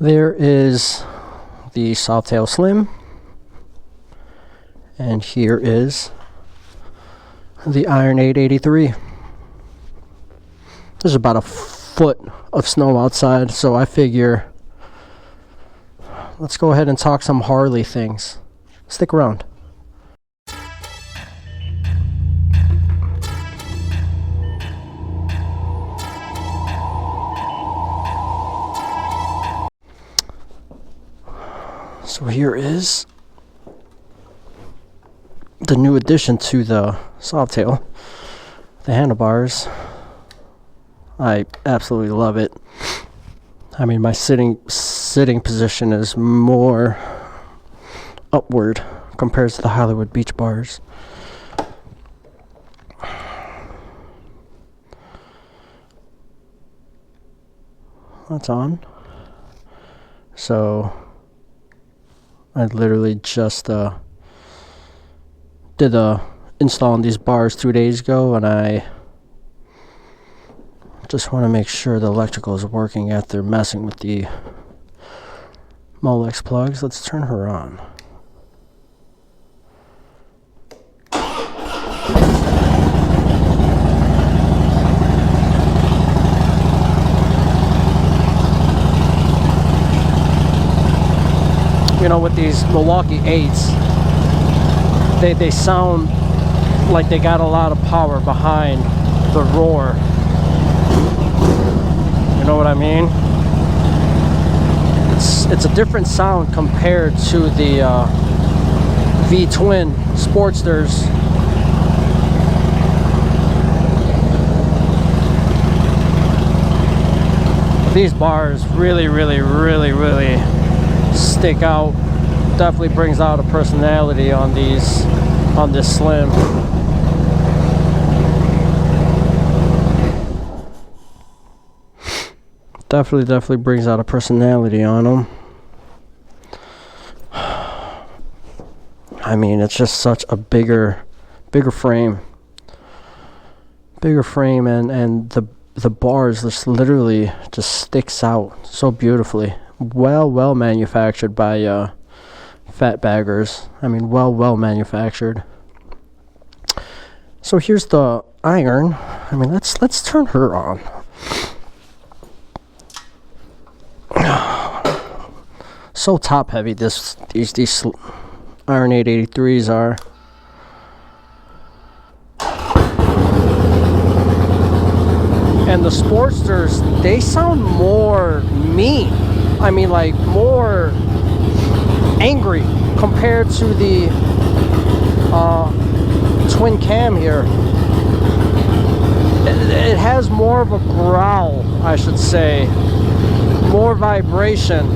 There is the Softail Slim, and here is the Iron 883. There's about a foot of snow outside, so I figure let's go ahead and talk some Harley things. Stick around. So here is the new addition to the Softail, the handlebars. I absolutely love it. I mean, my sitting position is more upward compared to the Hollywood Beach bars. That's on. So I literally just did a install on these bars 2 days ago, and I just want to make sure the electrical is working after messing with the Molex plugs. Let's turn her on. You know, with these Milwaukee 8s, they sound like they got a lot of power behind the roar. You know what I mean? It's a different sound compared to the V-twin Sportsters. These bars really stick out. Definitely brings out a personality on this Slim. Definitely brings out a personality on them. I mean, it's just such a bigger frame, and the bars just literally just sticks out so beautifully. Well manufactured by Fat Baggers. I mean, well manufactured. So here's the Iron. I mean, let's turn her on. So top heavy these Iron 883s are. And the Sportsters, they sound more mean. I mean, like more angry compared to the twin cam here. It has more of a growl, I should say, more vibration.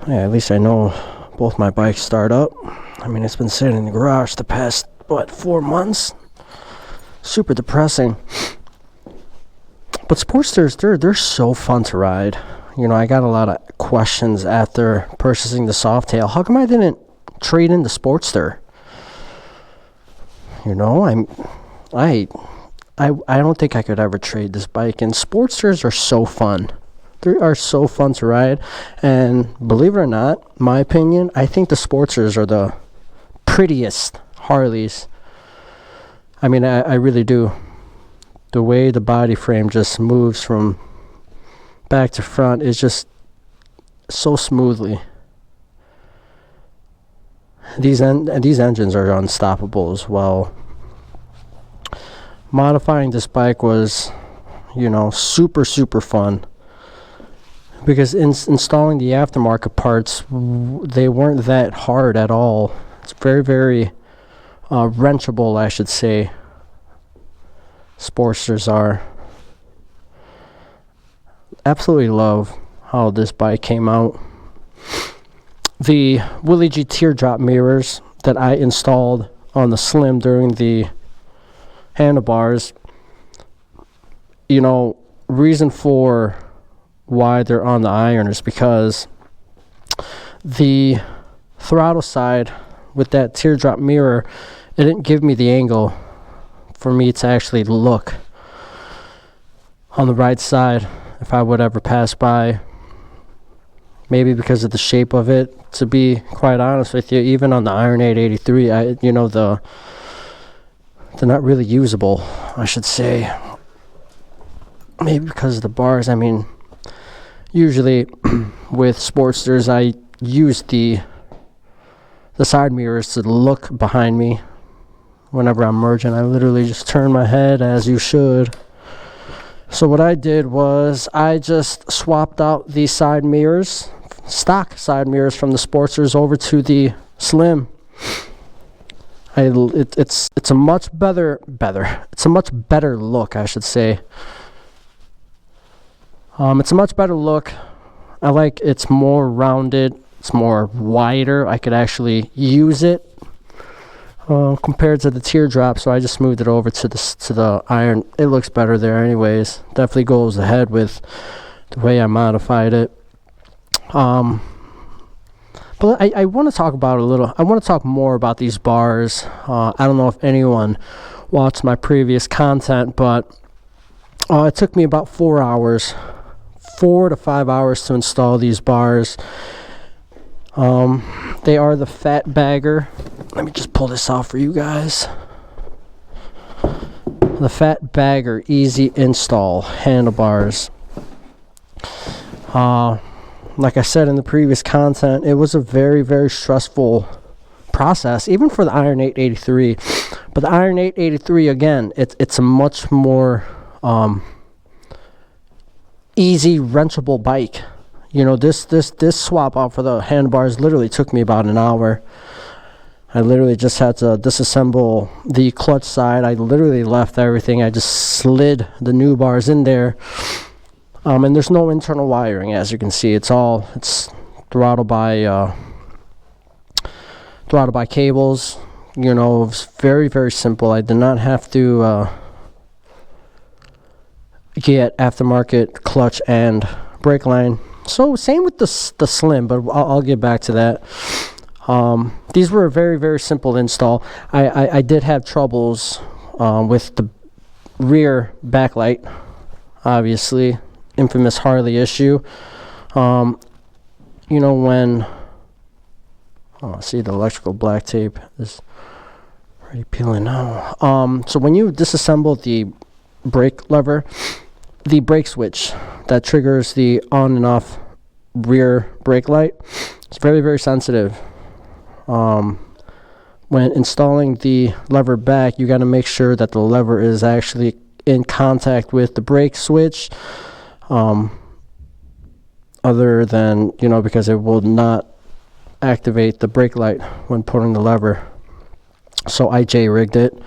Yeah, at least I know both my bikes start up. I mean, it's been sitting in the garage the past, 4 months? Super depressing. But Sportsters, they're so fun to ride. You know, I got a lot of questions after purchasing the Softail. How come I didn't trade in the Sportster? You know, I don't think I could ever trade this bike. And Sportsters are so fun. They are so fun to ride, and believe it or not, my opinion, I think the Sportsters are the prettiest Harleys. I mean, I really do. The way the body frame just moves from back to front is just so smoothly. These engines are unstoppable as well. Modifying this bike was, you know, super fun. Because installing the aftermarket parts, they weren't that hard at all. It's very wrenchable, I should say. Sportsters are. Absolutely love how this bike came out. The Willie G teardrop mirrors that I installed on the Slim during the handlebars, you know, reason for why they're on the Iron is because the throttle side with that teardrop mirror, it didn't give me the angle for me to actually look on the right side if I would ever pass by. Maybe because of the shape of it, to be quite honest with you. Even on the Iron 883, they're not really usable, I should say. Maybe because of the bars. I mean, usually with Sportsters, I use the side mirrors to look behind me whenever I'm merging. I literally just turn my head, as you should. So what I did was I just swapped out the side mirrors, stock side mirrors from the Sportsters, over to the Slim. It's a much better look, I should say. It's a much better look. I like it's more rounded, it's more wider. I could actually use it compared to the teardrop, so I just moved it over to the Iron. It looks better there anyways. Definitely goes ahead with the way I modified it. But I want to talk about I want to talk more about these bars. I don't know if anyone watched my previous content, but it took me about 4 to 5 hours to install these bars. They are the Fat Bagger. Let me just pull this out for you guys. The Fat Bagger Easy Install handlebars. Like I said in the previous content, it was a very, very stressful process, even for the Iron 883. But the Iron 883, again, it's a much more easy wrenchable bike. This swap out for the handlebars literally took me about an hour. I literally just had to disassemble the clutch side. I literally left everything. I just slid the new bars in there. And there's no internal wiring, as you can see. It's throttle by cables. It's very, very simple. I did not have to get aftermarket clutch and brake line. So same with the Slim, but I'll get back to that. These were a very, very simple install. I did have troubles with the rear backlight, obviously, infamous Harley issue. See, the electrical black tape is already peeling now. So when you disassemble the brake lever, the brake switch that triggers the on and off rear brake light, it's very, very sensitive. When installing the lever back, you got to make sure that the lever is actually in contact with the brake switch, other than, because it will not activate the brake light when pulling the lever. So I J-rigged it.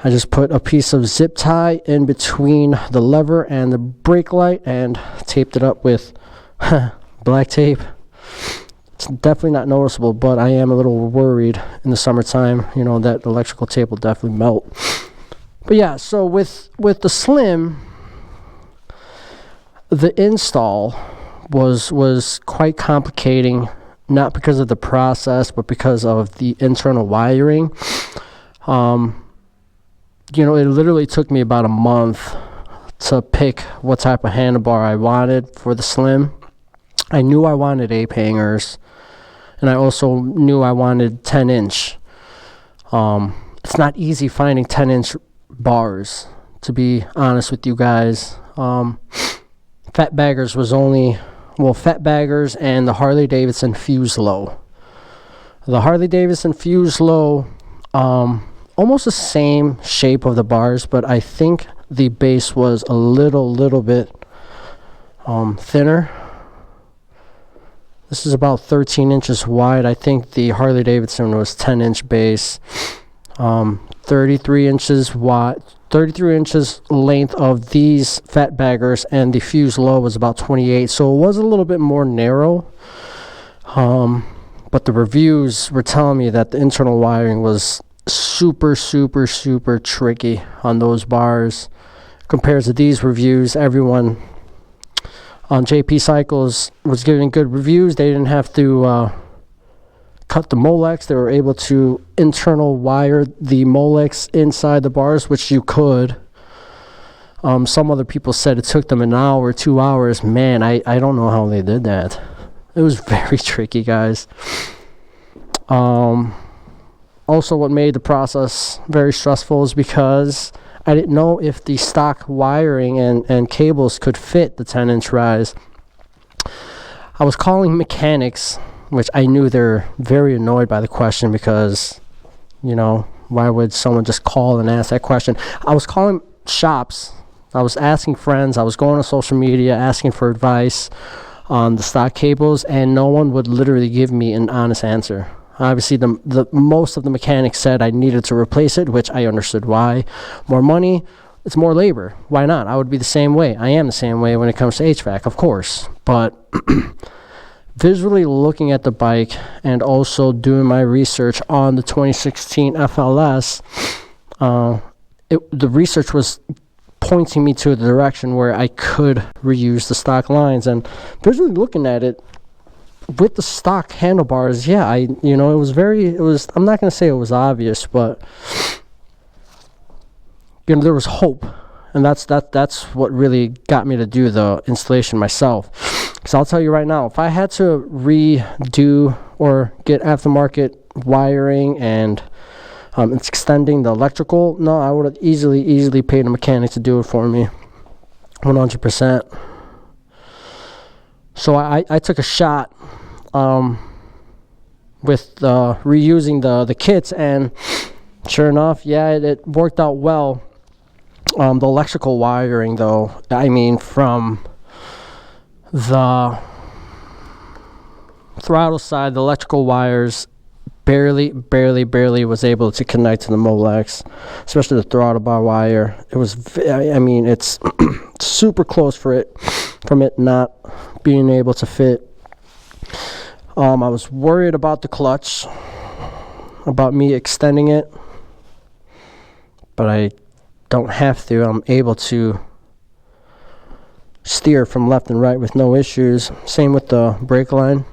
I just put a piece of zip tie in between the lever and the brake light and taped it up with black tape. It's definitely not noticeable, but I am a little worried in the summertime, that electrical tape will definitely melt. But yeah, so with the Slim, the install was quite complicating, not because of the process, but because of the internal wiring. It literally took me about a month to pick what type of handlebar I wanted for the Slim. I knew I wanted ape hangers, and I also knew I wanted 10-inch. It's not easy finding 10-inch bars, to be honest with you guys. Fat Baggers Fat Baggers and the Harley Davidson Fuse Low. The Harley Davidson Fuse Low, almost the same shape of the bars, but I think the base was a little bit thinner. This is about 13 inches wide. I think the Harley Davidson was 10-inch base, 33 inches wide, 33 inches length of these Fat Baggers, and the Fuse Low was about 28, so it was a little bit more narrow. But the reviews were telling me that the internal wiring was super tricky on those bars. Compared to these reviews, everyone on JP Cycles was giving good reviews. They didn't have to cut the Molex. They were able to internal wire the Molex inside the bars, which you could. Some other people said it took them an hour, 2 hours. Man, I don't know how they did that. It was very tricky, guys. Also, what made the process very stressful is because I didn't know if the stock wiring and cables could fit the 10-inch rise. I was calling mechanics, which I knew they're very annoyed by the question because, you know, why would someone just call and ask that question? I was calling shops. I was asking friends. I was going on social media asking for advice on the stock cables, and no one would literally give me an honest answer. Obviously, the most of the mechanics said I needed to replace it, which I understood why. More money, it's more labor. Why not? I would be the same way. I am the same way when it comes to HVAC, of course. But visually looking at the bike and also doing my research on the 2016 FLS, the research was pointing me to the direction where I could reuse the stock lines. And visually looking at it, with the stock handlebars, yeah, it was, I'm not going to say it was obvious, but, you know, there was hope. And that's what really got me to do the installation myself. Because I'll tell you right now, if I had to redo or get aftermarket wiring and it's extending the electrical, no, I would have easily paid a mechanic to do it for me, 100%. So I took a shot with reusing the kits, and sure enough, yeah, it worked out well. The electrical wiring, though, I mean, from the throttle side, the electrical wires barely was able to connect to the Molex, especially the throttle bar wire. It was, it's super close from it not being able to fit. I was worried about the clutch, about me extending it, but I don't have to. I'm able to steer from left and right with no issues. Same with the brake line.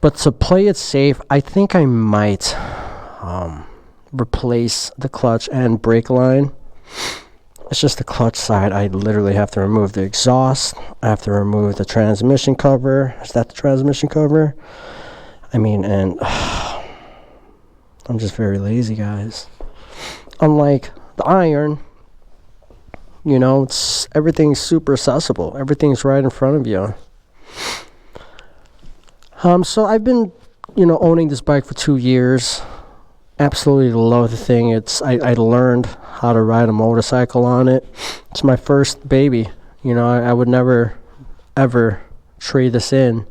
But to play it safe, I think I might replace the clutch and brake line. It's just the clutch side. I literally have to remove the exhaust. I have to remove the transmission cover. Is that the transmission cover? I mean, and I'm just very lazy, guys. Unlike the iron, you know, everything's super accessible. Everything's right in front of you. So I've been, owning this bike for 2 years. Absolutely love the thing. I learned how to ride a motorcycle on it. It's my first baby. I would never, ever trade this in.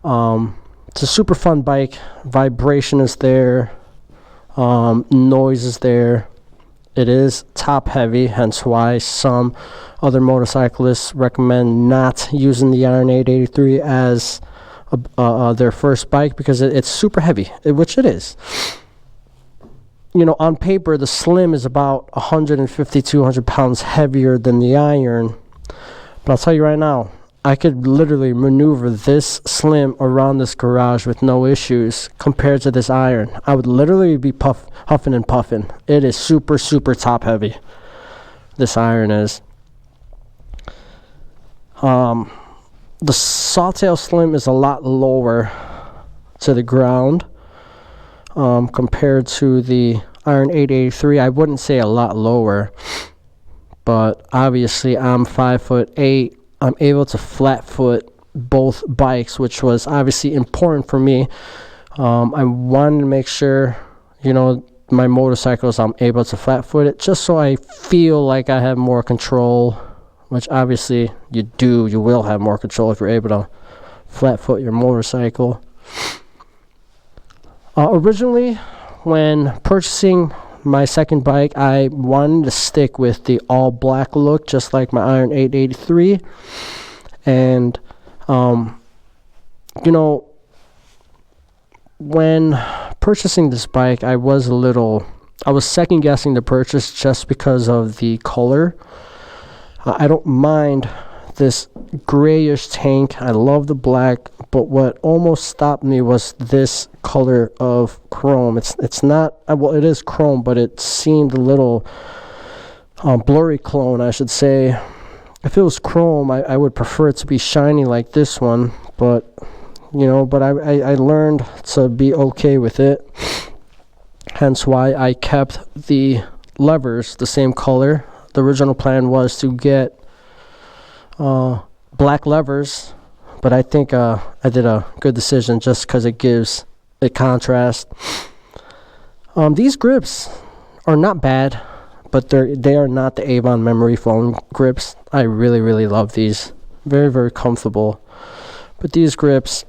It's a super fun bike. Vibration is there. Noise is there. It is top heavy, hence why some other motorcyclists recommend not using the Iron 883 as their first bike, because it's super heavy, which it is. On paper, the Slim is about 150, 200 pounds heavier than the Iron. But I'll tell you right now, I could literally maneuver this Slim around this garage with no issues compared to this Iron. I would literally be huffing and puffing. It is super, super top heavy. This Iron is. The Sawtail Slim is a lot lower to the ground compared to the Iron 883. I wouldn't say a lot lower, but obviously I'm 5'8". I'm able to flat foot both bikes, which was obviously important for me. I wanted to make sure, my motorcycles, I'm able to flat foot it just so I feel like I have more control, which obviously you do. You will have more control if you're able to flat foot your motorcycle. Originally, when purchasing my second bike, I wanted to stick with the all black look, just like my Iron 883. And, when purchasing this bike, I was second guessing the purchase just because of the color. I don't mind this grayish tank. I love the black, but what almost stopped me was this color of chrome. It's not, well, it is chrome, but it seemed a little blurry clone, I should say. If it was chrome, I would prefer it to be shiny like this one, but you know, but I learned to be okay with it. Hence why I kept the levers the same color. The original plan was to get black levers, but I think I did a good decision just because it gives a contrast. These grips are not bad, but they are not the Avon memory foam grips. I really love these. Very comfortable. But these grips,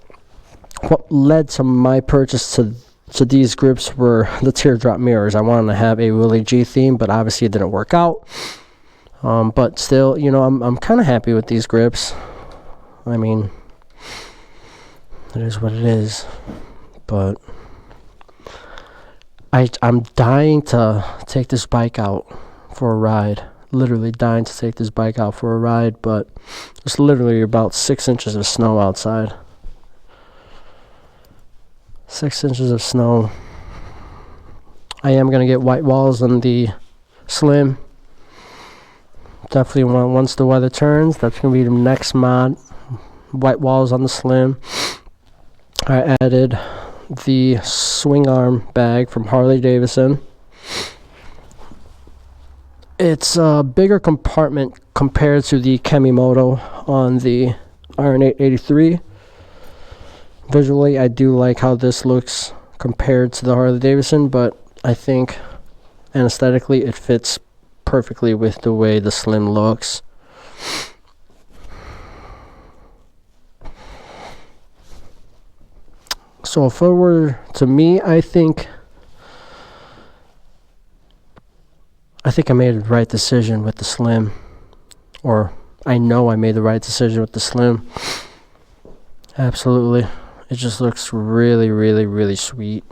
what led to my purchase to these grips were the teardrop mirrors. I wanted to have a Willie G theme, but obviously it didn't work out. But still, you know, I'm kind of happy with these grips. I mean, it is what it is. But I'm dying to take this bike out for a ride. Literally dying to take this bike out for a ride, but there's literally about 6 inches of snow outside. 6 inches of snow. I am going to get white walls on the Slim. Definitely once the weather turns, that's going to be the next mod. White walls on the Slim. I added the swing arm bag from Harley Davidson. It's a bigger compartment compared to the Kemimoto on the Iron 883. Visually, I do like how this looks compared to the Harley Davidson, but I think aesthetically it fits perfectly with the way the Slim looks. So if it were to me, I think I made the right decision with the Slim, or I know I made the right decision with the Slim. Absolutely. It just looks really sweet.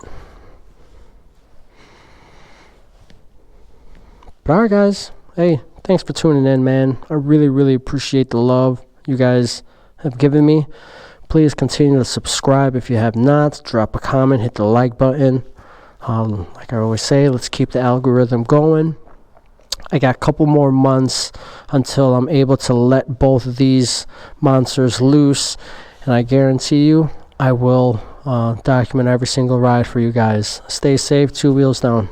But alright guys, hey, thanks for tuning in, man. I really appreciate the love you guys have given me. Please continue to subscribe if you have not. Drop a comment, hit the like button. Like I always say, let's keep the algorithm going. I got a couple more months until I'm able to let both of these monsters loose, and I guarantee you I will document every single ride for you guys. Stay safe, 2 wheels down.